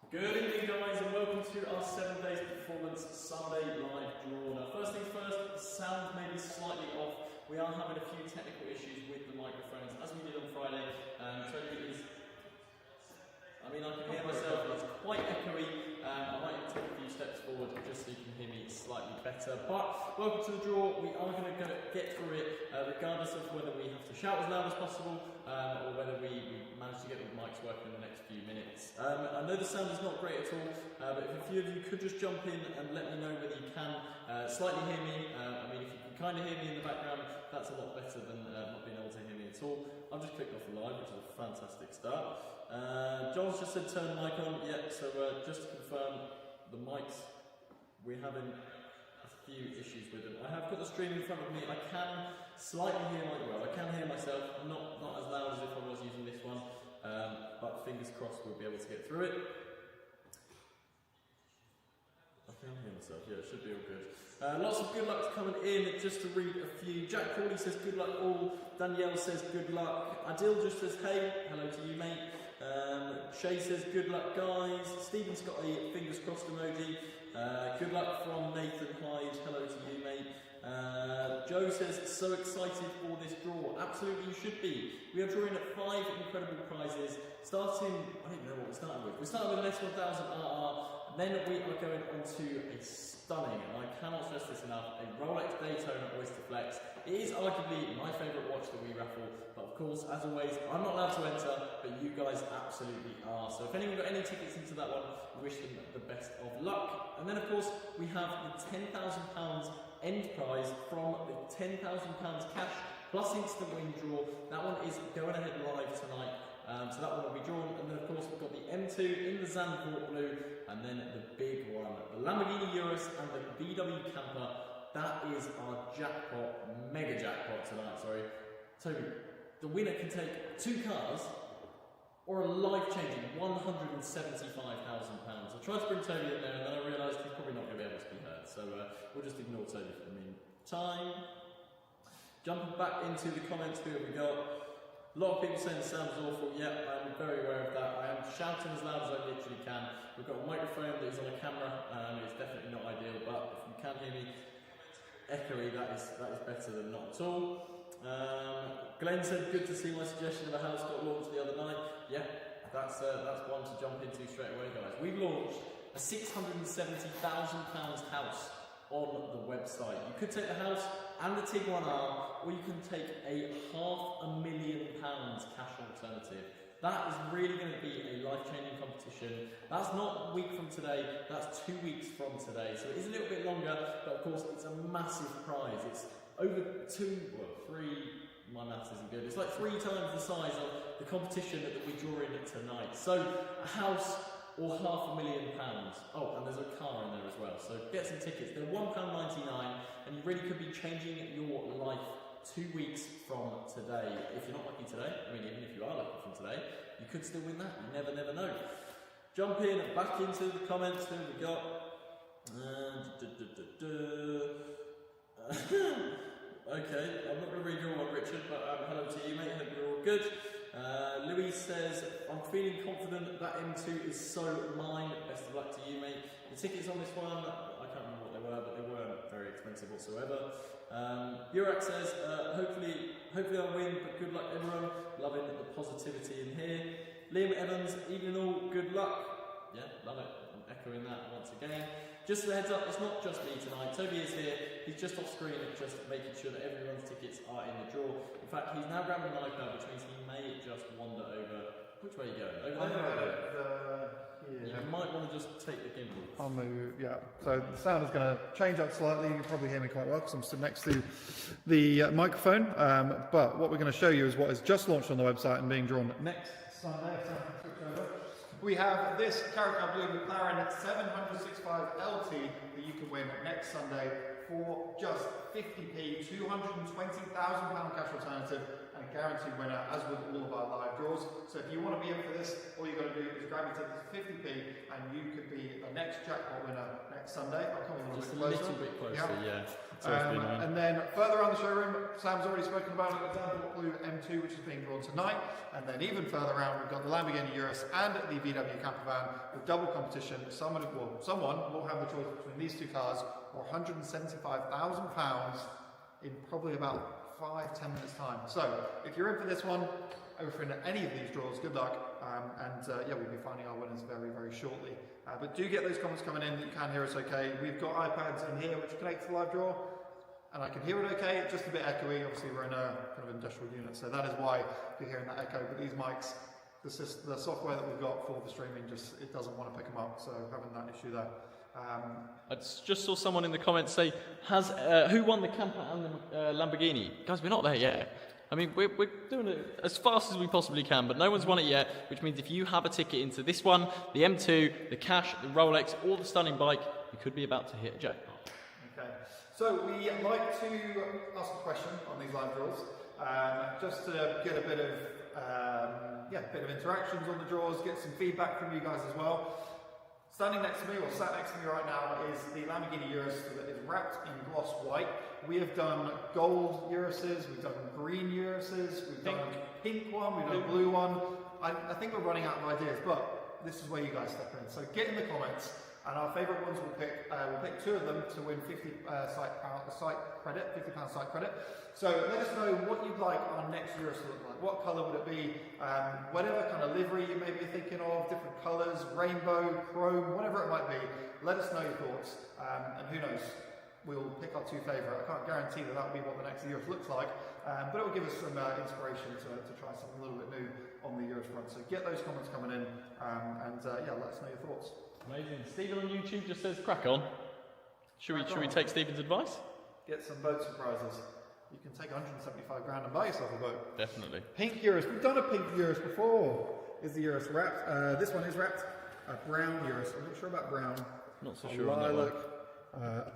Good evening guys and welcome to our 7 days performance Sunday live draw. Now first things first, the sound may be slightly off. We are having a few technical issues with the microphones as we did on Friday. Totally is, I can hear myself, it's quite echoey. I might take a few steps forward just so you can hear me slightly better. But welcome to the draw. We are going to get through it regardless of whether we have to shout as loud as possible or whether we manage to get the mics working in the next few minutes. I know the sound is not great at all, but if a few of you could just jump in and let me know whether you can slightly hear me. If you can kind of hear me in the background, that's a lot better than not being able to hear me at all. I've just clicked off the live, which is a fantastic start. John's just said turn the mic on. Yeah, so just to confirm, the mics, we're having a few issues with them. I have got the stream in front of me. I can slightly hear I can hear myself. I'm not as loud as if I was using this one, but fingers crossed we'll be able to get through it. I can hear myself, yeah, it should be all good. Lots of good luck coming in, just to read a few. Jack Crawley says good luck all. Danielle says good luck. Adil just says hey, hello to you mate. Shay says good luck guys. Stephen's got a fingers crossed emoji. Good luck from Nathan Hyde, hello to you mate. Joe says so excited for this draw. Absolutely you should be. We are drawing at 5 incredible prizes. Starting, I don't even know what we're starting with. We're starting with an S1000RR. Then we are going on to a stunning, and I cannot stress this enough, a Rolex Daytona Oysterflex. It is arguably my favourite watch that we raffle, but of course, as always, I'm not allowed to enter, but you guys absolutely are. So if anyone got any tickets into that one, we wish them the best of luck. And then of course, we have the £10,000 end prize from the £10,000 cash plus instant win draw. That one is going ahead live tonight. So that one will be drawn, and then of course we've got the M2 in the Zandvoort blue, and then the big one, the Lamborghini Urus and the VW Camper. That is our jackpot, mega jackpot tonight, sorry. Toby, the winner can take 2 cars or a life-changing £175,000. I tried to bring Toby in there and then I realised he's probably not going to be able to be heard, so we'll just ignore Toby for the meantime. Jumping back into the comments, who have we got? A lot of people saying the sound is awful. Yeah, I'm very aware of that. I am shouting as loud as I literally can. We've got a microphone that is on a camera. It's definitely not ideal, but if you can hear me echoey, that is better than not at all. Glenn said, good to see my suggestion of a house got launched the other night. Yeah, that's one to jump into straight away, guys. We've launched a £670,000 house on the website. You could take the house and the Tiguan R, or you can take a £500,000 cash alternative. That is really going to be a life-changing competition. That's not a week from today, that's 2 weeks from today. So it is a little bit longer, but of course it's a massive prize. It's over 3, my maths isn't good, it's like 3 times the size of the competition that we're drawing tonight. So a house or £500,000. Oh, and there's a car in there as well. So get some tickets. They're £1.99, and you really could be changing your life 2 weeks from today. If you're not lucky today, even if you are lucky from today, you could still win that. You never know. Jump in, back into the comments. Who have we got? Okay, I'm not going to read your one, Richard, but hello to you, mate. Hope you're all good. Louis says, I'm feeling confident that M2 is so mine. Best of luck to you, mate. The tickets on this one, I can't remember what they were, but they weren't very expensive whatsoever. Burak says, hopefully I'll win, but good luck everyone. Loving the positivity in here. Liam Evans, evening all, good luck. Yeah, love it. I'm echoing that once again. Just a heads up, it's not just me tonight. Toby is here. He's just off screen, just making sure that everyone's tickets are in the draw. In fact, he's now grabbing an iPad, which means he may just wander over. Which way are you going? Over here. You might want to just take the gimbal. I'll move, yeah. So the sound is going to change up slightly. You can probably hear me quite well because I'm stood next to the microphone. But what we're going to show you is what is just launched on the website and being drawn next Sunday. We have this Caracal Blue McLaren 765 LT that you can win next Sunday for just 50p, £220,000 cash alternative, and a guaranteed winner, as with all of our live draws. So if you want to be in for this, all you've got to do is grab your tickets for 50p, and you could be the next jackpot winner next Sunday. I'll come a little bit closer. Yeah. And then further around the showroom, Sam's already spoken about it, the Example Blue M2, which is being drawn tonight. And then even further around, we've got the Lamborghini Urus and the VW Campervan with double competition. Someone will have the choice between these two cars for £175,000 in probably about 5-10 minutes time. So if you're in for this one, over in any of these draws, good luck. Yeah, we'll be finding our winners very, very shortly. But do get those comments coming in that you can hear us okay. We've got iPads in here which connect to the live draw, and I can hear it okay. It's just a bit echoey. Obviously, we're in a kind of industrial unit, so that is why you're hearing that echo. But these mics, the software that we've got for the streaming, it doesn't want to pick them up, so having that issue there. I just saw someone in the comments say, who won the Camper and the Lamborghini? Guys, we're not there yet. I mean, we're doing it as fast as we possibly can, but no one's won it yet, which means if you have a ticket into this one, the M2, the cash, the Rolex, or the stunning bike, you could be about to hit a jackpot. Okay, so we like to ask a question on these live draws, just to get a bit of interactions on the draws, get some feedback from you guys as well. Standing next to me, or sat next to me right now, is the Lamborghini Urus that is wrapped in gloss white. We have done gold Uruses, we've done green Uruses, we've done a pink one, we've done a blue one. I think we're running out of ideas, but this is where you guys step in. So get in the comments, and our favourite ones we'll pick 2 of them to win £50 site credit. So let us know what you'd like our next Urus to look like. What colour would it be? Whatever kind of livery you may be thinking of, different colours, rainbow, chrome, whatever it might be. Let us know your thoughts, and who knows, we'll pick our 2 favourite. I can't guarantee that will be what the next Urus looks like, but it will give us some inspiration to try something a little bit new on the Urus front. So get those comments coming in, and yeah, let us know your thoughts. Amazing. Stephen on YouTube just says, crack on. Should we take Stephen's advice? Get some boat surprises. You can take 175 grand and buy yourself a boat. Definitely. Pink Urus. We've done a pink Urus before. Is the Urus wrapped? This one is wrapped. A brown Urus. I'm not sure about brown. Not so sure on that one.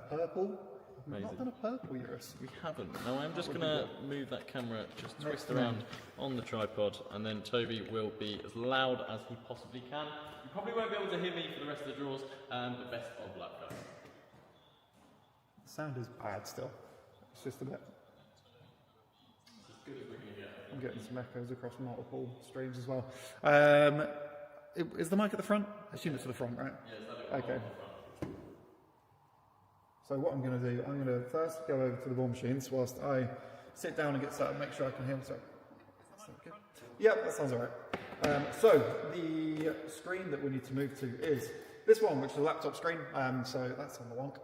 Purple. Amazing. We've not done a purple Urus. We haven't. Now I'm just going to move that camera, just twist around on the tripod, and then Toby will be as loud as he possibly can. You probably won't be able to hear me for the rest of the draws, but best of luck, guys. The sound is bad still. It's just a bit. As good as we're going to get. I'm getting some echoes across multiple streams as well. Is the mic at the front? I assume it's at the front, right? Yeah, okay. So what I'm going to do, I'm going to first go over to the ball machines whilst I sit down and get set up, make sure I can hear myself. Yep, that sounds alright. So the screen that we need to move to is this one, which is a laptop screen. So that's on the wonk.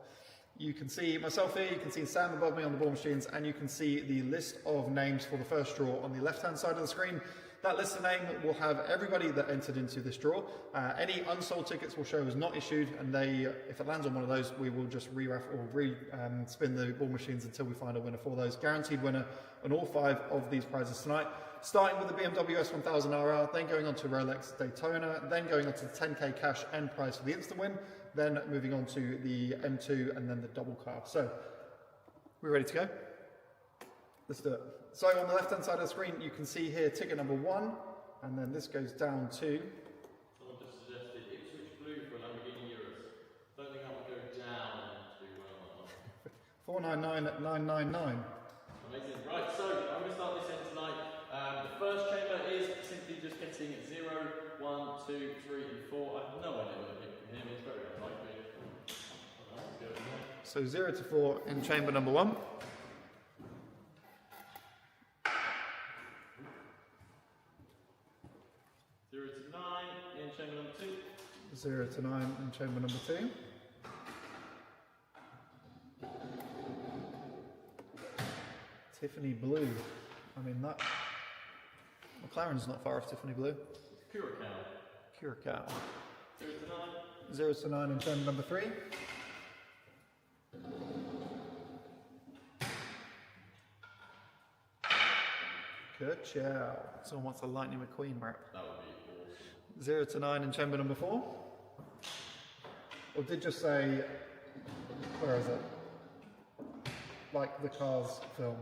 You can see myself here, you can see Sam above me on the ball machines, and you can see the list of names for the first draw on the left-hand side of the screen. That list of names will have everybody that entered into this draw. Any unsold tickets will show as not issued, and if it lands on one of those, we will just spin the ball machines until we find a winner for those. Guaranteed winner on all 5 of these prizes tonight. Starting with the BMW S1000RR, then going on to Rolex Daytona, then going on to the 10k cash end prize for the instant win, then moving on to the M2 and then the double car. So, we're ready to go? Let's do it. So on the left hand side of the screen you can see here ticket number 1, and then this goes down to... Someone just suggested Ipswich Blue for a Lamborghini Urus. Don't think that would go down too well. 499999. Amazing. Right, so I'm going to start this end tonight. The first chamber is simply just getting 0, 1, 2, 3 and 4. I have no idea whether people can hear me. It's very unlikely. So 0 to 4 in chamber number 1. To 9 in chamber number 2. 0 to 9 in chamber number 2. Tiffany Blue. I mean, that... McLaren's not far off Tiffany Blue. Curacao. 0 to 9 in chamber number 3. Curacao. Someone wants a Lightning McQueen wrap. That would be awesome. 0 to 9 in chamber number 4. Or did just say, where is it? Like the Cars film.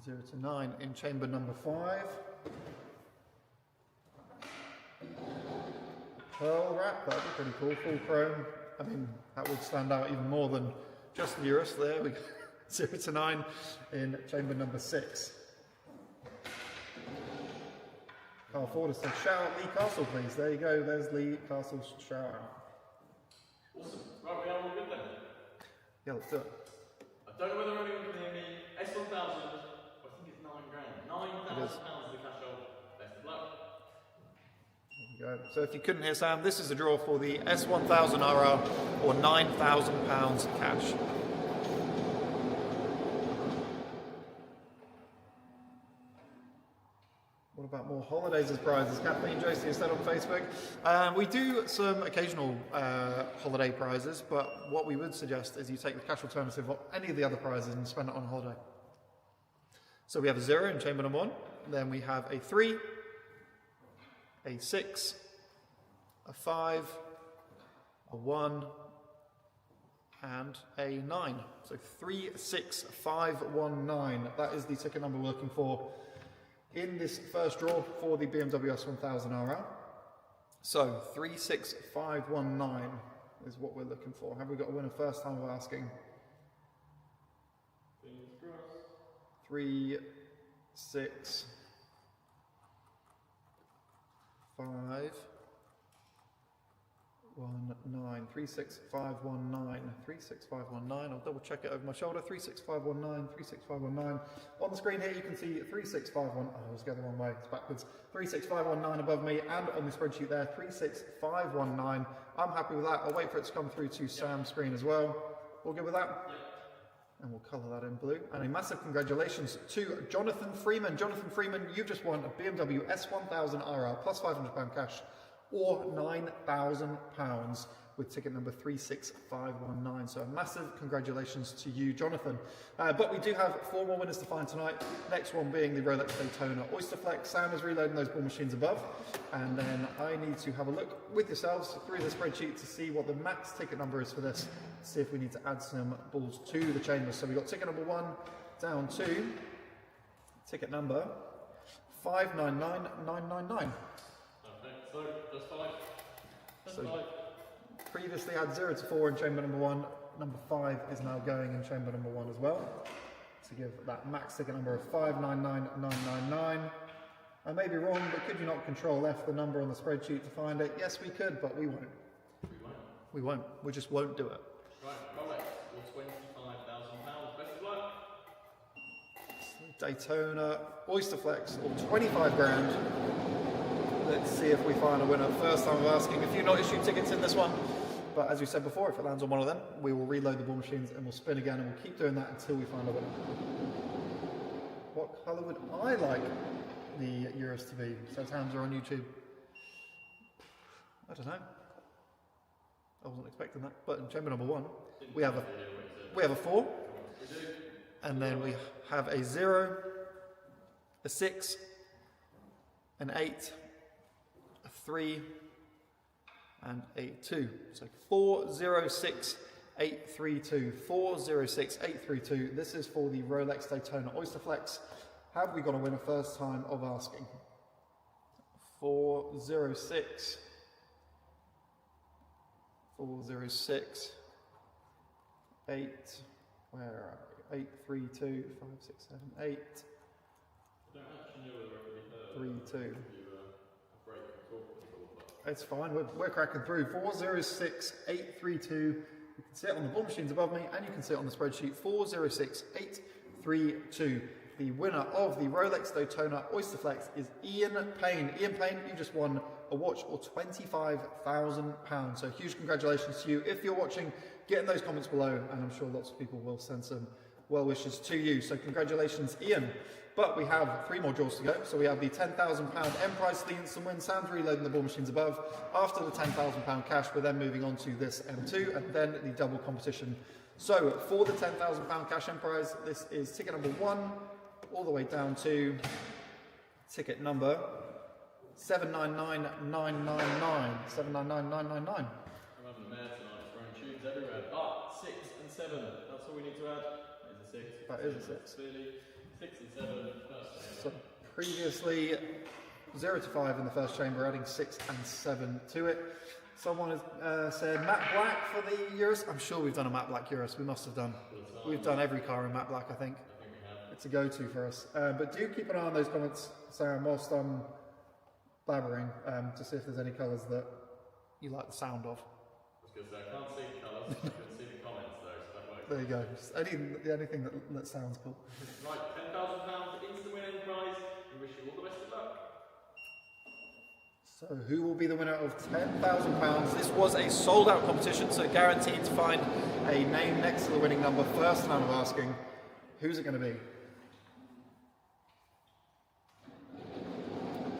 0 to 9 in chamber number 5. Pearl wrap, that'd be pretty cool. Full chrome, I mean, that would stand out even more than just the Urus. There we go, 0 to 9 in chamber number 6. Carl Ford has said, shout out Lee Castle, please. There you go, there's Lee Castle's shout out. Awesome. Right, we are all good then. Yeah, let's do it. I don't know whether anyone can hear me. S1000, I think it's £9,000. £9,000 is the cash out. Best of luck. There you go. So if you couldn't hear Sam, this is the draw for the S1000RR or £9,000 cash. What about more holidays as prizes? Kathleen Josie has said on Facebook. We do some occasional holiday prizes, but what we would suggest is you take the cash alternative of any of the other prizes and spend it on a holiday. So we have a 0 in chamber number 1, then we have a 3, a 6, a 5, a 1, and a 9. So 3, 6, 5, 1, 9. That is the ticket number we're looking for in this first draw for the BMW S1000RR. So 36519 is what we're looking for. Have we got a winner first time of asking? 3, 6, 5, 1, 9. 36519. 36519. I'll double check it over my shoulder. 36519. 36519. On the screen here you can see 36519. I always go the wrong way. It's backwards. 36519 above me, and on the spreadsheet there 36519. I'm happy with that. I'll wait for it to come through to Sam's screen as well. All good with that? And we'll colour that in blue. And a massive congratulations to Jonathan Freeman. Jonathan Freeman, you've just won a BMW S1000RR plus £500 cash, or £9,000 with ticket number 36519. So a massive congratulations to you, Jonathan. But we do have 4 more winners to find tonight. Next one being the Rolex Daytona Oysterflex. Sam is reloading those ball machines above. And then I need to have a look with yourselves through the spreadsheet to see what the max ticket number is for this. See if we need to add some balls to the chambers. So we've got ticket number 1 down to ticket number 599999. So, just 5. Just 5. Previously had 0 to 4 in chamber number 1. Number 5 is now going in chamber number 1 as well, to give that max ticket number of 599999. I may be wrong, but could you not control F the number on the spreadsheet to find it? Yes, we could, but we won't. We won't. We won't. We just won't do it. Right, Rolex for £25,000. Best of luck. Daytona Oysterflex or 25 grand. Let's see if we find a winner. First time of asking. A few not issued tickets in this one, but as we said before, if it lands on one of them, we will reload the ball machines and we'll spin again, and we'll keep doing that until we find a winner. What colour would I like the Urus to be? Says Hamza on YouTube. I don't know. I wasn't expecting that. But in chamber number 1, we have a 4, and then we have a 0, a 6, an 8, a 3, and a 2. So 406832. 406832. This is for the Rolex Daytona Oysterflex. Have we got a winner first time of asking? 406. 406. 8. Where are we? 832. 5, 6, 7, 8. I don't actually know whether I 3, 2. But It's fine, we're cracking through. 406832. You can see it on the ball machines above me, and you can see it on the spreadsheet. 406832. The winner of the Rolex Daytona Oysterflex is Ian Payne. Ian Payne, you just won a watch or £25,000. So huge congratulations to you. If you're watching, get in those comments below, and I'm sure lots of people will send some well wishes to you. So congratulations, Ian. But we have 3 more draws to go. So we have the £10,000 M prize for the instant win. Sam's reloading the ball machines above. After the £10,000 cash, we're then moving on to this M2 and then the double competition. So for the £10,000 cash M prize, this is ticket number 1 all the way down to ticket number 799999. 799999. I'm having a mare tonight, throwing tubes everywhere. 6 and 7. That's all we need to add. That is a 6. That is a 6. Clearly. 6 and 7. So previously 0 to 5 in the first chamber, adding 6 and 7 to it. Someone has said matte black for the Urus. I'm sure we've done a matte black Urus. We must have done. We've done every car in matte black, I think. It's a go-to for us. But do keep an eye on those comments, Sam, whilst I'm blabbering, to see if there's any colours that you like the sound of. I was going to say, I can't see the colours, I can see the comments though, so that works. There you go. Just anything that sounds cool. Right, £10,000 instant winning prize. We wish you all the best of luck. So who will be the winner of £10,000? This was a sold out competition, so guaranteed to find a name next to the winning number. First time of asking, who's it going to be?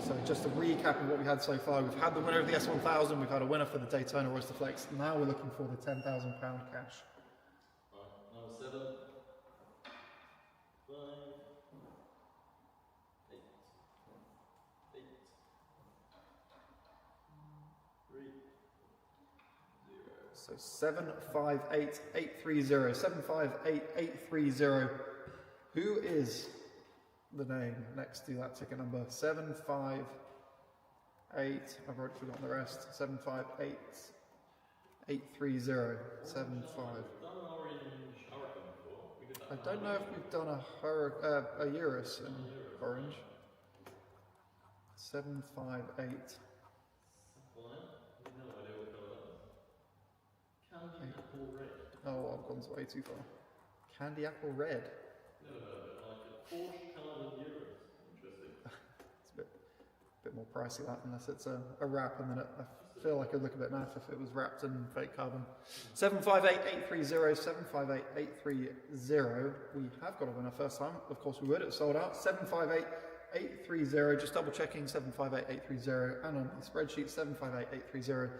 So just a recap of what we had so far. We've had the winner of the S1000, we've had a winner for the Daytona Oysterflex. Now we're looking for the £10,000 cash. Right, number 7, 5, 8, 8, 3, 0. So 758830, 758830. Who is the name next to that ticket number? 758. I've already forgotten the rest. 758830. 75. I don't know if we've done a Urus in orange. 758. Candy apple red. Oh, I've gone way too far. Candy apple red. Never heard of it. Like a Porsche coloured Urus. Interesting. It's a bit more pricey that, unless it's a wrap, and then I feel like it'd look a bit naff if it was wrapped in fake carbon. 758830, 758830. We have got a winner first time. Of course we would. It's sold out. 758830. Just double checking. 758830, and on the spreadsheet 758830.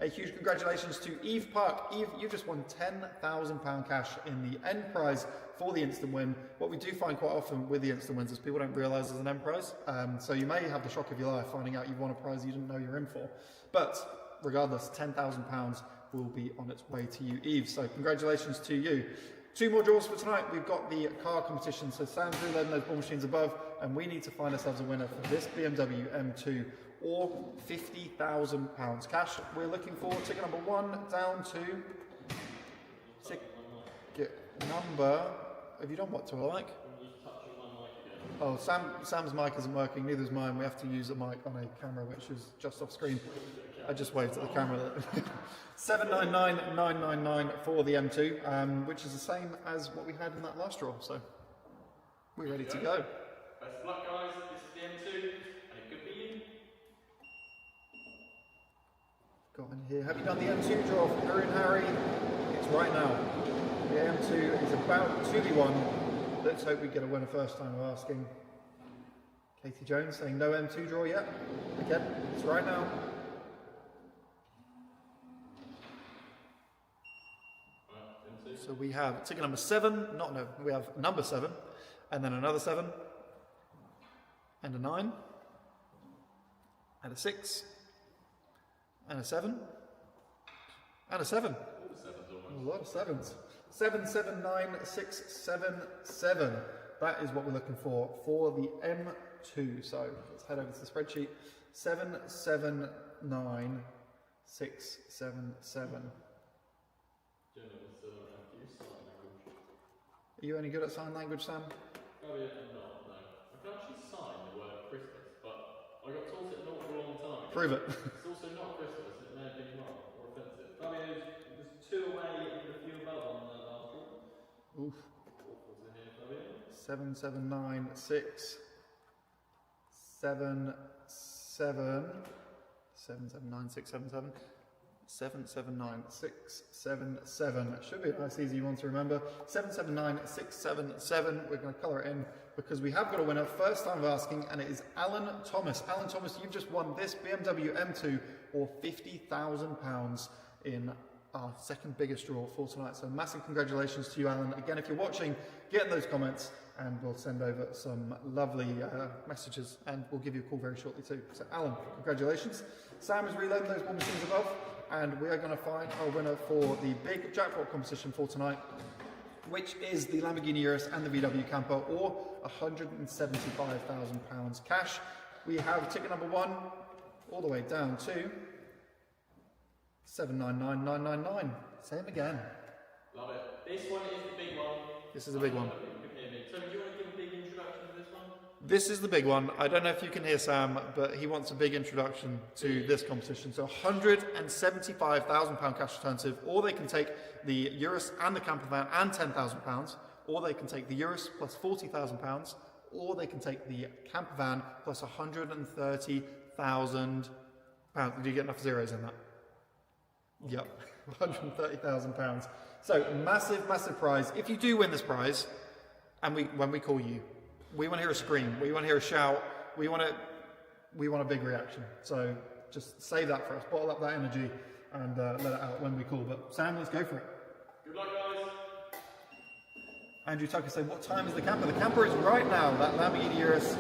A huge congratulations to Eve Park. Eve, you just won £10,000 cash in the end prize for the instant win. What we do find quite often with the instant wins is people don't realise there's an end prize. So you may have the shock of your life finding out you've won a prize you didn't know you're in for. But regardless, £10,000 will be on its way to you, Eve. So congratulations to you. 2 more draws for tonight. We've got the car competition. So Sam's reloading those ball machines above, and we need to find ourselves a winner for this BMW M2 or £50,000 cash. We're looking for ticket number 1 down to ticket number. Have you done what to I like? Oh, Sam's mic isn't working. Neither is mine. We have to use a mic on a camera which is just off screen. I just waved at the camera. 799999 for the M2, which is the same as what we had in that last draw. So we're ready to go. Best of luck, guys. This is the M2, and it could be you. Got in here. Have you done the M2 draw for Harry and Harry? It's right now. The M2 is about to be won. Let's hope we get a winner first time of asking. Katie Jones saying no M2 draw yet. Again, it's right now. So we have ticket number 7, we have number 7, and then another 7, and a 9, and a 6, and a 7, and a 7. A lot of 7s. 779677. That is what we're looking for the M2. So let's head over to the spreadsheet. 779677. Are you any good at sign language, Sam? No. I can actually sign the word Christmas, but I got taught it not for a long time. Prove it. It's also not Christmas, it may have been wrong or offensive. Fabio, there's 2 away and a few above on the last draw. Oof. What was in here, Fabio? 779677. 779677. 779677. Should be a nice easy one to remember. 779677. We're going to colour it in because we have got a winner. First time of asking, and it is Alan Thomas. Alan Thomas, you've just won this BMW M2 or £50,000 in our second biggest draw for tonight. So massive congratulations to you, Alan. Again, if you're watching, get in those comments and we'll send over some lovely messages, and we'll give you a call very shortly too. So Alan, congratulations. Sam is reloading those ball machines above, and we are going to find our winner for the big jackpot competition for tonight, which is the Lamborghini Urus and the VW Camper, or £175,000 cash. We have ticket number 1 all the way down to 799,999. Same again. Love it. This one is the big one. This is the big one. So do you want to give a big introduction to this one? This is the big one. I don't know if you can hear Sam, but he wants a big introduction to this competition. So £175,000 cash alternative, or they can take the Urus and the Campervan and £10,000, or they can take the Urus plus £40,000, or they can take the Campervan plus £130,000. Did you get enough zeros in that? Yep, £130,000. So massive, massive prize. If you do win this prize, and when we call you, we want to hear a scream, we want to hear a shout, we want a big reaction. So just save that for us, bottle up that energy, and let it out when we call. But Sam, let's go for it. Good luck, guys. Andrew Tucker said, what time is the camper? The camper is right now. That Lamborghini Urus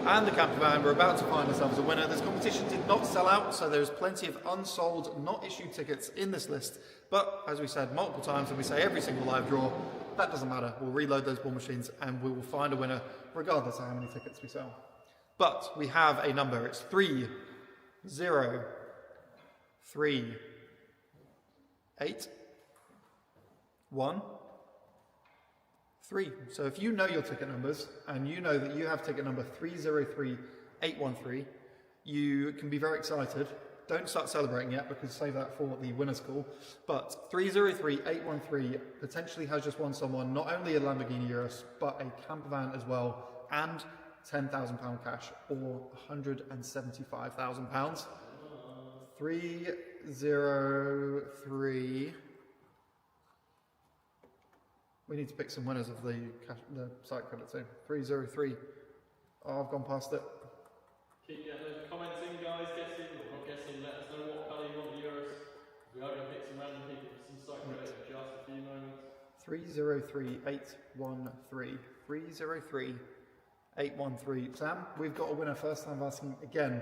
and the Campervan, we're about to find ourselves a winner. This competition did not sell out, so there's plenty of unsold, not issued tickets in this list. But as we said multiple times, and we say every single live draw, that doesn't matter. We'll reload those ball machines and we will find a winner regardless of how many tickets we sell. But we have a number. It's 3, 0, 3, 8, 1, 3. So if you know your ticket numbers and you know that you have ticket number 303813, you can be very excited. Don't start celebrating yet because save that for the winner's call. But 303813 potentially has just won someone not only a Lamborghini Urus but a Campervan as well, and £10,000 cash or £175,000. 303. We need to pick some winners of the site credit soon. 303. Oh, I've gone past it. Keep getting those comments in, guys. Guessing or not guessing. Let us know what colour you want the Urus. We are going to pick some random people for some site credit in just a few moments. 303813. 303813. Sam, we've got a winner first time asking again.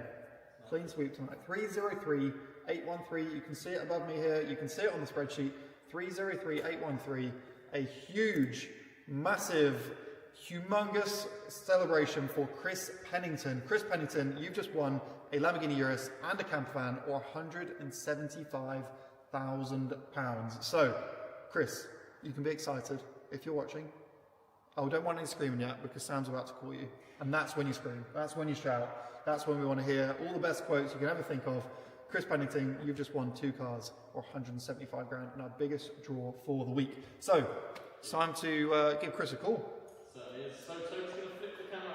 Clean sweep tonight. 303813. You can see it above me here. You can see it on the spreadsheet. 303813. A huge, massive, humongous celebration for Chris Pennington. Chris Pennington, you've just won a Lamborghini Urus and a Campervan, or £175,000. So, Chris, you can be excited if you're watching. Oh, don't want any screaming yet because Sam's about to call you. And that's when you scream. That's when you shout. That's when we want to hear all the best quotes you can ever think of. Chris Pennington, you've just won 2 cars or 175 grand in our biggest draw for the week. So, it's time to give Chris a call. Certainly is. So Toby's going to flip the camera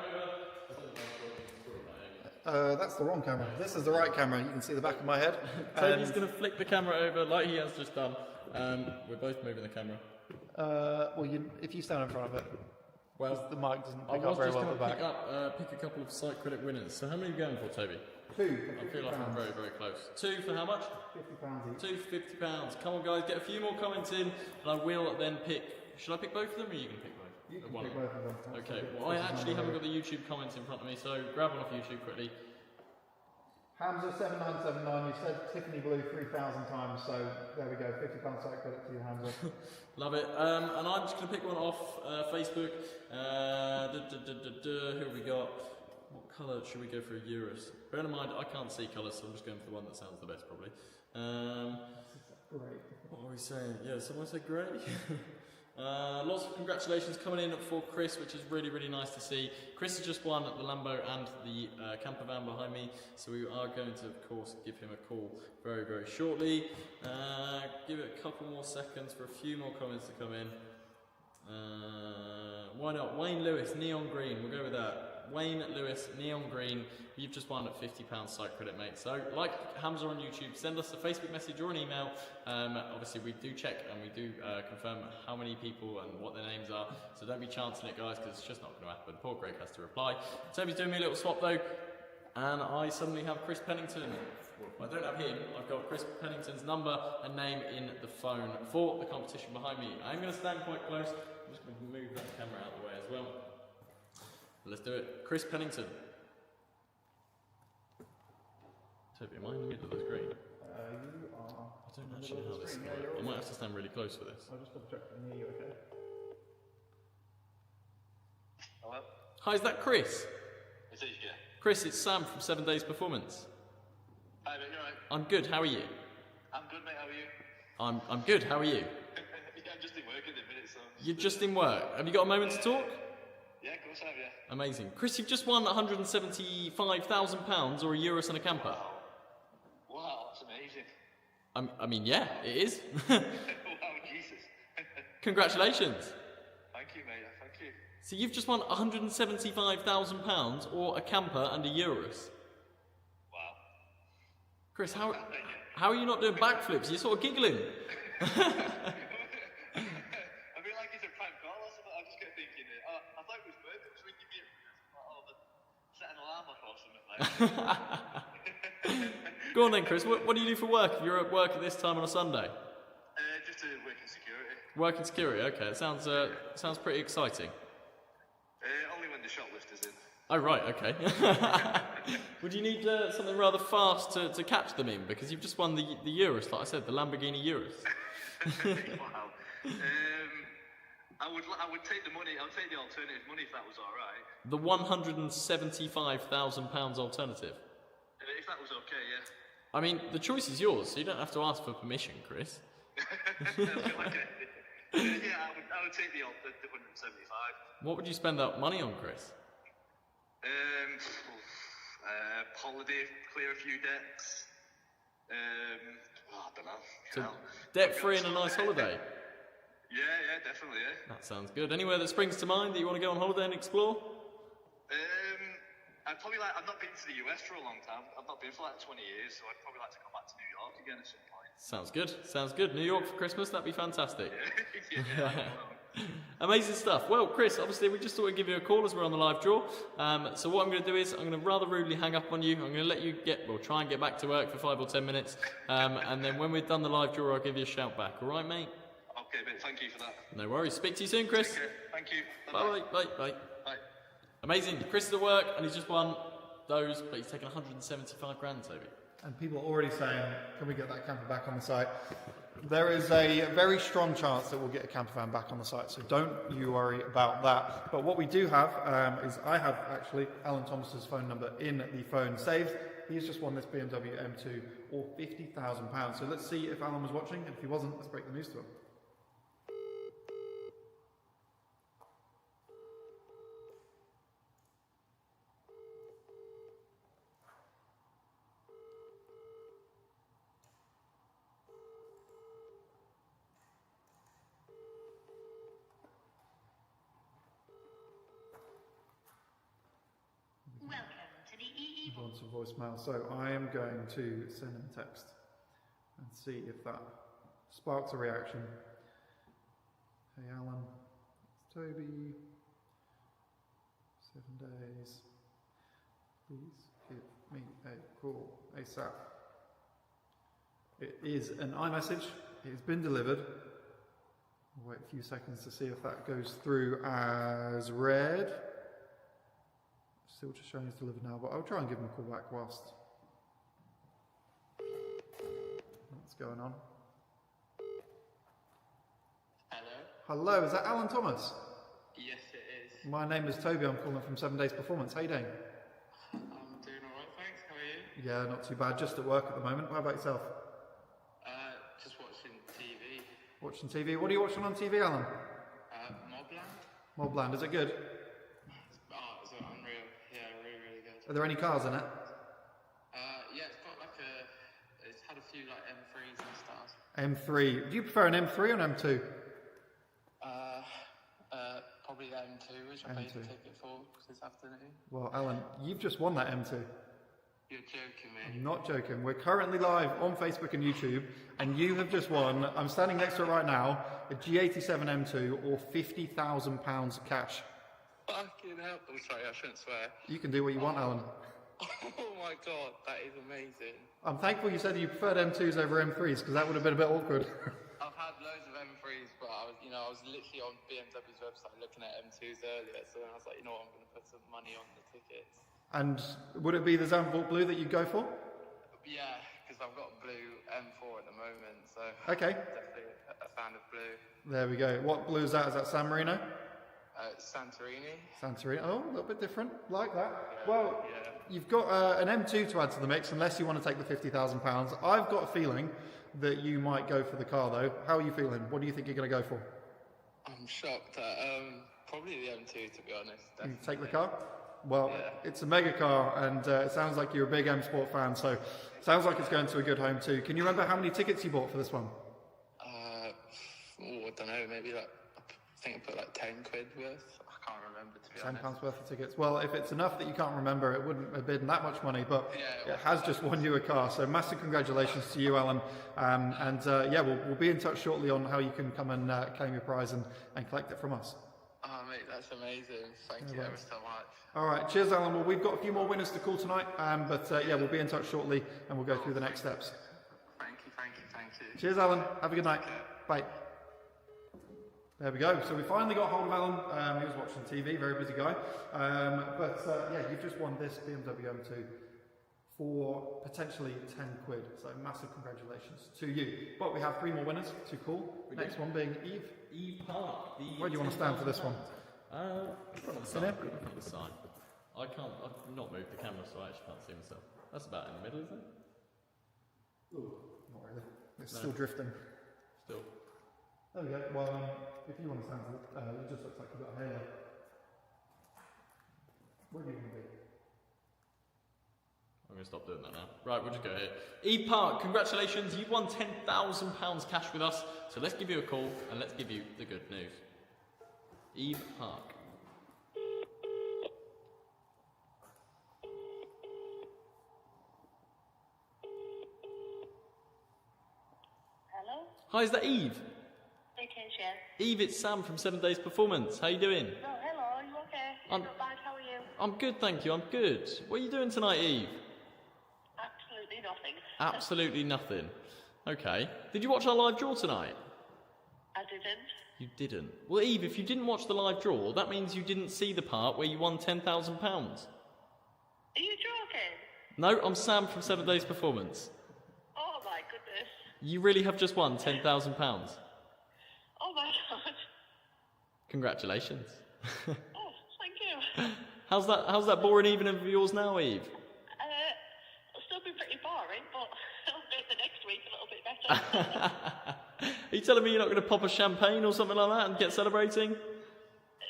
over. That's the wrong camera. This is the right camera. You can see the back of my head. Toby's going to flick the camera over like he has just done. We're both moving the camera. Well, if you stand in front of it, well, the mic doesn't pick up very well at the back. Pick a couple of site credit winners. So how many are you going for, Toby? 2. I feel like I'm very, very close. 2 for how much? £50 each. 2 for £50. Come on, guys, get a few more comments in, and I will then pick. Should I pick both of them, or are you going to pick both? You can pick both of them. Okay. Well, I actually haven't got the YouTube comments in front of me, so grab one off YouTube quickly. Hamza7979, you said Tiffany Blue 3,000 times, so there we go. £50 site credit to you, Hamza. Love it. And I'm just going to pick one off Facebook. Who have we got? What colour should we go for a Urus? Bear in mind, I can't see colours, so I'm just going for the one that sounds the best, probably. Great. What are we saying? Yeah, someone said grey. Lots of congratulations coming in for Chris, which is really, really nice to see. Chris has just won the Lambo and the Campervan behind me, so we are going to, of course, give him a call very, very shortly. Give it a couple more seconds for a few more comments to come in. Why not? Wayne Lewis, neon green, we'll go with that. Wayne Lewis, neon green, you've just won at £50 site credit, mate. So, like Hamza on YouTube, send us a Facebook message or an email. Obviously, we do check and we do confirm how many people and what their names are. So don't be chancing it, guys, because it's just not going to happen. Poor Greg has to reply. Toby's doing me a little swap, though, and I suddenly have Chris Pennington. Well, I don't have him. I've got Chris Pennington's number and name in the phone for the competition behind me. I'm going to stand quite close. I'm just going to move that camera out of the way as well. Let's do it. Chris Pennington. Toby, am I in the middle of the screen? You are. I don't actually know how this works. I might have to stand really close for this. I'll just double check and hear you, okay? Hello? Hi, is that Chris? It is, yeah. Chris, it's Sam from 7 Days Performance. Hi, mate, you alright? I'm good, how are you? I'm good, mate. How are you? I'm good. How are you? Yeah, I'm just in work at the minute, so. You're just in work. Have you got a moment to talk? Yeah, of course I have, yeah. Amazing. Chris, you've just won £175,000 or a Urus and a camper. Wow, that's amazing. I mean, yeah, it is. Wow, Jesus. Congratulations. Thank you, mate. Thank you. So you've just won £175,000 or a camper and a Urus. Wow. Chris, how are you not doing backflips? You're sort of giggling. I feel like it's a prank call or something. I just kept thinking, I thought it was worth it. It was ringing me. Set an alarm off or something like that. Go on then, Chris. What do you do for work if you're at work at this time on a Sunday? Just to work in security. Work in security. Okay, it sounds pretty exciting. Only when the shoplifter's in. Oh right, okay. Would you need something rather fast to catch them in? Because you've just won the Urus, like I said, the Lamborghini Urus. Wow. I would take the money. I'll take the alternative money if that was all right. The £175,000 alternative. If that was okay, yeah. I mean, the choice is yours, so you don't have to ask for permission, Chris. Yeah, I would take the 175. What would you spend that money on, Chris? Holiday, clear a few debts. I don't know. So debt-free and a nice holiday. Yeah, definitely, yeah. That sounds good. Anywhere that springs to mind that you want to go on holiday and explore? I'd probably I've not been to the US for a long time. I've not been for like 20 years, so I'd probably like to come back to New York again at some point. Sounds good. Sounds good. New York for Christmas, that'd be fantastic. Yeah. Amazing stuff. Well, Chris, obviously we just thought we'd give you a call as we're on the live draw. So what I'm going to do is I'm going to rather rudely hang up on you. I'm going to let you try and get back to work for 5 or 10 minutes. And then when we've done the live draw, I'll give you a shout back. All right, mate? Okay, mate. Thank you for that. No worries. Speak to you soon, Chris. Okay, thank you. Bye. Bye. Bye. Bye. Amazing. Chris is at work and he's just won those, but he's taken 175 grand, Toby. And people are already saying, can we get that camper back on the site? There is a very strong chance that we'll get a campervan back on the site, so don't you worry about that. But what we do have is I have actually Alan Thomas's phone number in the phone saved. He's just won this BMW M2 or £50,000. So let's see if Alan was watching, and if he wasn't, let's break the news to him. Onto voicemail, so I am going to send him a text and see if that sparks a reaction. Hey Alan, it's Toby. 7 days. Please give me a call ASAP. It is an iMessage. It has been delivered. I'll wait a few seconds to see if that goes through as read. Still just showing it's delivered now, but I'll try and give him a call back whilst what's going on. Hello? Hello, is that Alan Thomas? Yes, it is. My name is Toby, I'm calling from 7 Days Performance. How you doing? I'm doing alright, thanks. How are you? Yeah, not too bad, just at work at the moment. How about yourself? Just watching TV. Watching TV? What are you watching on TV, Alan? Mobland? Mobland, is it good? It's unreal. Yeah, really good. Are there any cars in it? Yeah, it's got it's had a few M3s and stuff. M3. Do you prefer an M3 or an M2? Probably the M2, which I paid the ticket for this afternoon. Well, Alan, you've just won that M2. You're joking, mate. I'm not joking. We're currently live on Facebook and YouTube, and you have just won, I'm standing next to it right now, a G87 M2 or £50,000 cash. Fucking hell. I'm sorry, I shouldn't swear. You can do what you want, Alan. Oh my god, that is amazing. I'm thankful you said you preferred M2s over M3s, because that would have been a bit awkward. I've had loads of M3s, but I was literally on BMW's website looking at M2s earlier, so then I was like, you know what, I'm going to put some money on the tickets. And would it be the Zandvoort Blue that you'd go for? Yeah, because I've got blue M4 at the moment, so Okay. definitely a fan of blue. There we go. What blue is that? Is that San Marino? Santorini. Santorini. Oh, a little bit different. Like that. Yeah, Well, yeah. you've got an M2 to add to the mix, unless you want to take the £50,000. I've got a feeling that you might go for the car though. How are you feeling? What do you think you're going to go for? I'm shocked at probably the M2, to be honest. You take the car? Well, it's a mega car, and it sounds like you're a big M Sport fan, so it sounds like it's going to a good home too. Can you remember how many tickets you bought for this one? I don't know, maybe like, I think I put like 10 quid worth. I can't remember, to be honest. £10 worth of tickets. Well, if it's enough that you can't remember, it wouldn't have been that much money, but it has just won you a car. So massive congratulations to you, Alan. Yeah, we'll be in touch shortly on how you can come and claim your prize and collect it from us. Oh, mate, that's amazing. Thank you ever so much. All right, cheers, Alan. Well, we've got a few more winners to call tonight, but yeah, we'll be in touch shortly and we'll go through the next steps. Thank you. Cheers, Alan. Have a good night. Bye. There we go. So we finally got hold of Alan. He was watching TV, very busy guy. Yeah, you've just won this BMW M2 for potentially 10 quid. So massive congratulations to you. But we have 3 more winners to call. Next one being Eve. Eve Park. Where do you want to stand for this one? Front of the sign. Front of the sign. I've not moved the camera, so I actually can't see myself. That's about in the middle, isn't it? Ooh, not really. It's still drifting. Still. There we go. Well, if you want to stand for it, it just looks like you've got a halo. Where do you want to be? I'm going to stop doing that now. Right, we'll just go here. Eve Park, congratulations. You've won £10,000 cash with us. So let's give you a call and let's give you the good news. Eve Park. Hello? Hi, is that Eve? It is, yes. Eve, it's Sam from 7 Days Performance. How you doing? Oh, hello, are you okay? I'm Not bad, how are you? I'm good, thank you. I'm good. What are you doing tonight, Eve? Absolutely nothing. Absolutely nothing. Okay. Did you watch our live draw tonight? I didn't. You didn't. Well, Eve, if you didn't watch the live draw, that means you didn't see the part where you won £10,000. Are you joking? No, I'm Sam from 7 Days Performance. Oh my goodness. You really have just won £10,000. Oh my god. Congratulations. Oh, thank you. How's that boring evening of yours now, Eve? It'll still be pretty boring, but I'll make the next week a little bit better. Are you telling me you're not going to pop a champagne or something like that and get celebrating?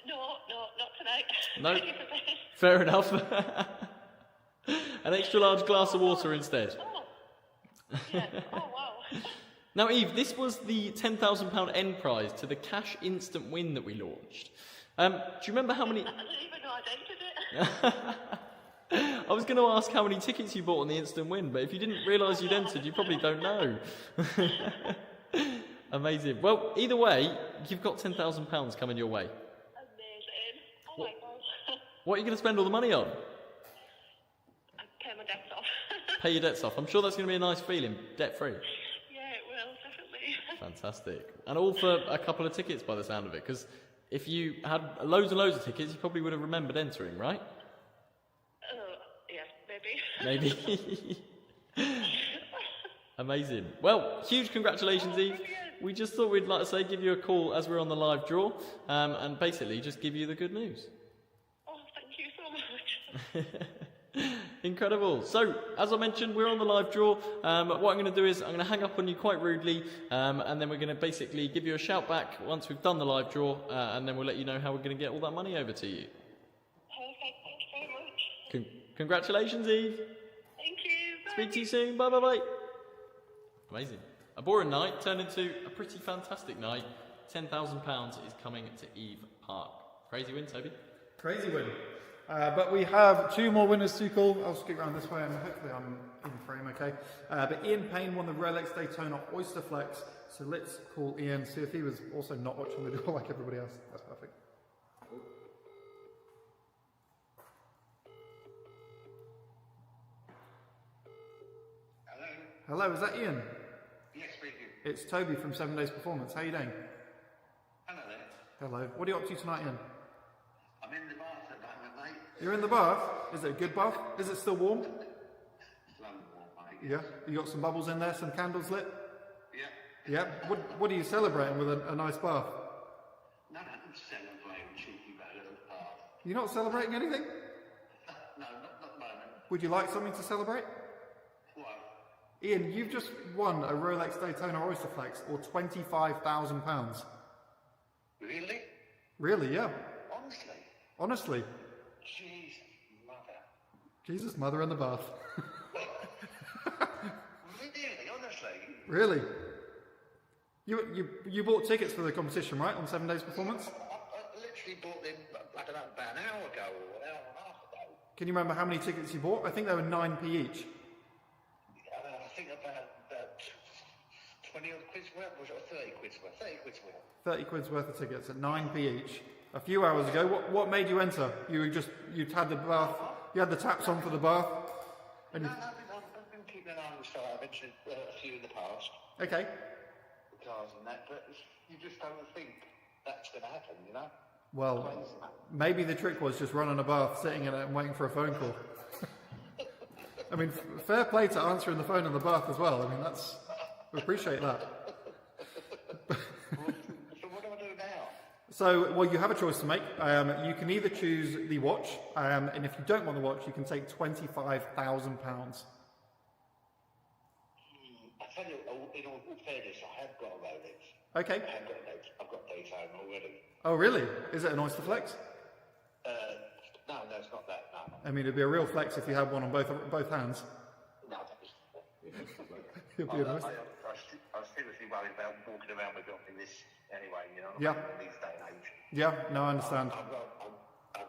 No, not tonight. No. Ready for bed. Fair enough. An extra large glass of water instead. Oh. Yeah. Oh wow. Now, Eve, this was the £10,000 end prize to the cash instant win that we launched. Do you remember how many... I didn't even know I entered it. I was going to ask how many tickets you bought on the instant win, but if you didn't realise you'd entered, you probably don't know. Amazing. Well, either way, you've got £10,000 coming your way. Amazing. Oh my god. What are you going to spend all the money on? I pay my debts off. Pay your debts off. I'm sure that's going to be a nice feeling, debt-free. Yeah, it will, definitely. Fantastic. And all for a couple of tickets by the sound of it, because if you had loads and loads of tickets, you probably would have remembered entering, right? Yeah, Maybe. Amazing. Well, huge congratulations, Eve. We just thought we'd like to say, give you a call as we're on the live draw, and basically just give you the good news. Oh, thank you so much. Incredible. So, as I mentioned, we're on the live draw. What I'm going to do is I'm going to hang up on you quite rudely, and then we're going to basically give you a shout back once we've done the live draw, and then we'll let you know how we're going to get all that money over to you. Perfect, thank you very much. Congratulations, Eve. Thank you, bye. Speak to you soon. Bye, bye, bye. Amazing. A boring night turned into a pretty fantastic night. £10,000 is coming to Eve Park. Crazy win, Toby. Crazy win. But we have 2 more winners to call. I'll scoot around this way and hopefully I'm in frame okay. But Ian Payne won the Rolex Daytona Oysterflex. So let's call Ian, see if he was also not watching the door like everybody else. That's perfect. Hello? Hello, is that Ian? Yes, speaking. It's Toby from 7 Days Performance. How are you doing? Hello there. Hello. What are you up to tonight, Ian? I'm in the bath at the moment, mate. You're in the bath? Is it a good bath? Is it still warm? It's London warm, mate. Yeah. You got some bubbles in there, some candles lit? Yeah. Yeah. What are you celebrating with a nice bath? No, I'm celebrating cheeky bell at the bath. You're not celebrating anything? No, not at the moment. Would you like something to celebrate? Well, Ian, you've just won a Rolex Daytona Oysterflex, or £25,000. Really? Really, yeah. Honestly? Honestly. Jeez, mother. Jesus, mother in the bath. Really? Honestly? Really? You bought tickets for the competition, right, on 7 Days Performance? I literally bought them, I don't know, about an hour ago or an hour and a half ago. Can you remember how many tickets you bought? I think they were 9p each. I think about 20 odd quid's worth, was it 30 quid's worth? 30 quid's worth. 30 quid's worth of tickets at 9p each. A few hours ago, what made you enter? You'd had the bath, you had the taps on for the bath? And No, I've been keeping an eye on the site. I've mentioned a few in the past, okay. the cars and that, but you just don't think that's going to happen, you know? Well, maybe the trick was just running a bath, sitting in it and waiting for a phone call. I mean, fair play to answering the phone in the bath as well. I mean, we appreciate that. So what do I do now? So, well, you have a choice to make. You can either choose the watch, and if you don't want the watch, you can take £25,000. I tell you, in all fairness, I have got a Rolex. Okay. I've got Daytona already. Oh, really? Is it an Oysterflex? No, it's not that, no. I mean, it'd be a real flex if you had one on both hands. No, It'd be a nice. I was seriously worried about walking around with in this anyway, you know? Yeah. In these day and age. Yeah, no, I understand. I'd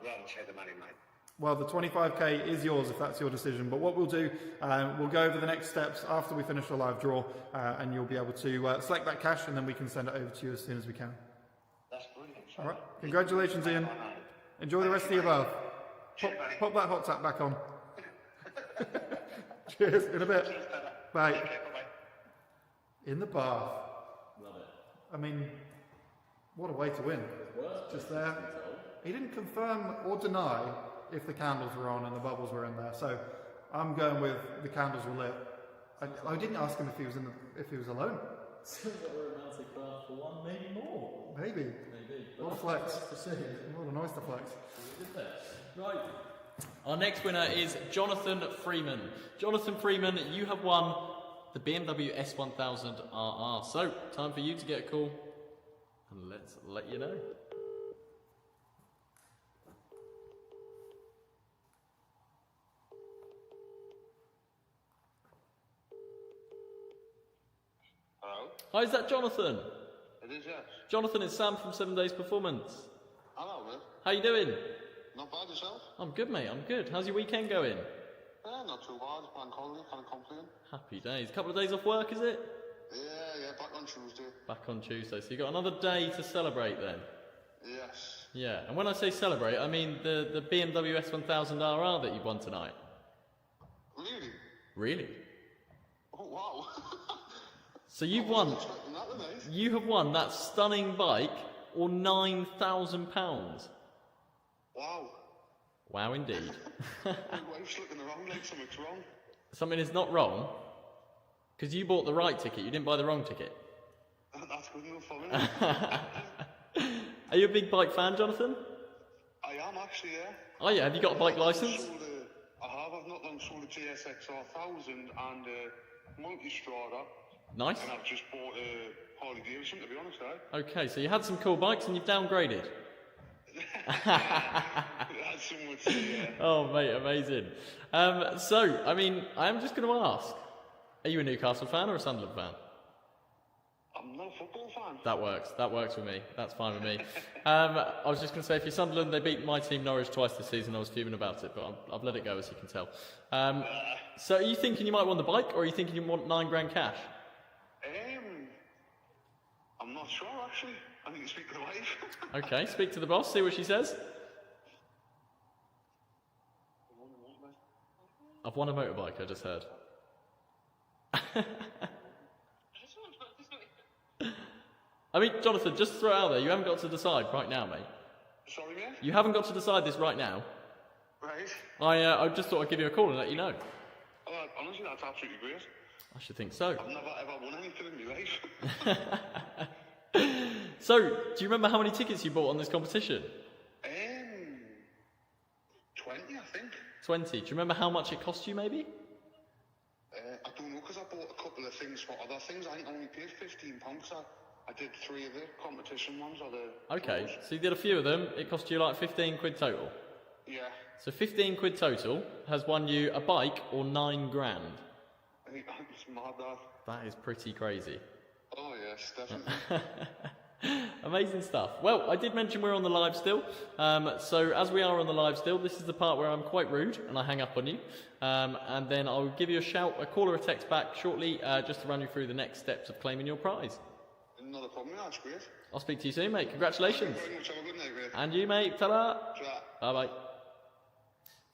rather take the money, mate. Well, the 25k is yours if that's your decision. But what we'll do, we'll go over the next steps after we finish the live draw, and you'll be able to select that cash, and then we can send it over to you as soon as we can. That's brilliant. All right. Congratulations, Ian. Enjoy the rest of your bath. Pop that hot tap back on. Cheers. In a bit. Bye. Okay, bye-bye. In the bath. Love it. I mean, what a way to win. Just there. He didn't confirm or deny if the candles were on and the bubbles were in there. So I'm going with the candles were lit. I didn't ask him if he was alone. Sounds like we're about to craft for one, maybe more. Maybe. What a flex. What a nice to flex. Right. Our next winner is Jonathan Freeman. Jonathan Freeman, you have won the BMW S1000RR. So, time for you to get a call, and let's let you know. Hello? Hi, is that Jonathan? It is, yes. Jonathan, it's Sam from 7 Days Performance. Hello, man. How you doing? Not bad yourself? I'm good, mate. I'm good. How's your weekend going? Not too bad. Bank holiday, can't complain. Happy days. A couple of days off work, is it? Yeah, back on Tuesday. Back on Tuesday. So you got another day to celebrate then? Yes. Yeah. And when I say celebrate, I mean the BMW S1000RR that you won tonight. Really? Really? Oh, wow. So you've won. Expecting that, then, eh? You have won that stunning bike, or £9,000. Wow. Wow, indeed. My wife's looking around like something's wrong. Something is not wrong, because you bought the right ticket. You didn't buy the wrong ticket. That's good enough for me. Are you a big bike fan, Jonathan? I am actually, yeah. Oh yeah. Have you got a bike license? I've not long sold a GSX-1000 and a Multistrada. Nice. And I've just bought a Harley Davidson, to be honest, eh? Okay, so you had some cool bikes and you've downgraded. That's some would say, yeah. Oh, mate, amazing. So, I mean, I am just going to ask, are you a Newcastle fan or a Sunderland fan? I'm not a football fan. That works with me. That's fine with me. I was just going to say, if you're Sunderland, they beat my team Norwich twice this season. I was fuming about it, but I've let it go, as you can tell. So are you thinking you might want the bike, or are you thinking you want £9,000 cash? I'm not sure, actually. I need to speak to the wife. Okay, speak to the boss, see what she says. I've won a motorbike, I just heard. I mean, Jonathan, just throw it out there. You haven't got to decide right now, mate. Sorry, mate? You haven't got to decide this right now. Right. I just thought I'd give you a call and let you know. Honestly, that's absolutely great. I should think so. I've never ever won anything in my life. So, do you remember how many tickets you bought on this competition? 20, I think. 20. Do you remember how much it cost you, maybe? I don't know, because I bought things for other things. I think I only paid £15. I did 3 of the competition ones. Or the Okay, tours. so you did a few of them. It cost you like 15 quid total. Yeah. So 15 quid total has won you a bike or 9 grand. I think it's mad that. That is pretty crazy. Oh yes, definitely. Amazing stuff. Well, I did mention we're on the live still. So as we are on the live still, this is the part where I'm quite rude and I hang up on you. And then I'll give you a shout, a call or a text back shortly, just to run you through the next steps of claiming your prize. Not a problem, that's great. I'll speak to you soon, mate. Congratulations. Thank you very much. Have a good night, mate. And you, mate. Ta-da. Ta. Bye-bye.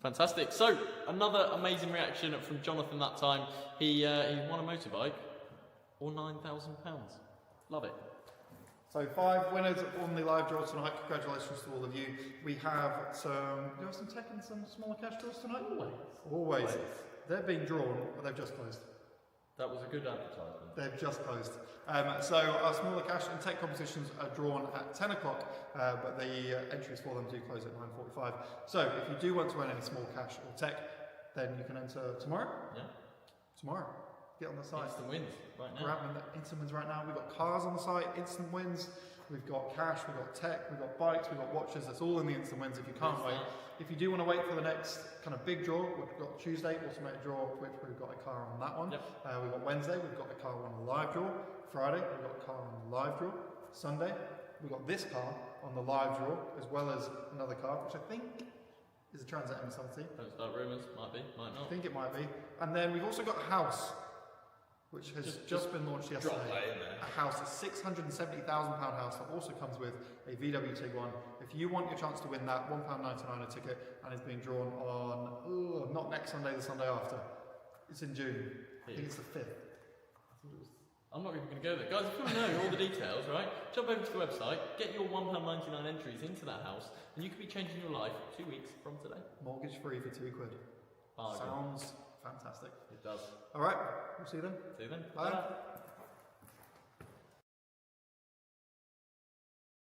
Fantastic. So, another amazing reaction from Jonathan that time. He won a motorbike or £9,000. Love it. So 5 winners on the live draw tonight. Congratulations to all of you. We have some tech and some smaller cash draws tonight. Always. They're being drawn, but they've just closed. That was a good advertisement. They've just closed. So our smaller cash and tech competitions are drawn at 10 o'clock, but the entries for them do close at 9:45. So if you do want to win any small cash or tech, then you can enter tomorrow. Yeah. Tomorrow. Get on the site. Instant wins right now. Grab them, instant wins right now. We've got cars on the site, instant wins. We've got cash, we've got tech, we've got bikes, we've got watches. It's all in the instant wins if you can't wait. If you do want to wait for the next kind of big draw, we've got Tuesday, automated draw, which we've got a car on that one. Yep. We've got Wednesday, we've got a car on the live draw. Friday, we've got a car on the live draw. Sunday, we've got this car on the live draw, as well as another car, which I think is a Transit M70. Don't start rumours. Might be, might not. I think it might be. And then we've also got a house, which has just been launched yesterday. Drop that in there. A house, a £670,000 house that also comes with a VW Tiguan. If you want your chance to win that, £1.99 a ticket, and it's being drawn on, not next Sunday, the Sunday after. It's in June. I think it's the 5th. I'm not even going to go there. Guys, if you want to know all the details, right, jump over to the website, get your £1.99 entries into that house, and you could be changing your life 2 weeks from today. Mortgage free for £2. Bargain. Sounds fantastic. It does. All right, we'll see you then. See you then. Bye. Bye.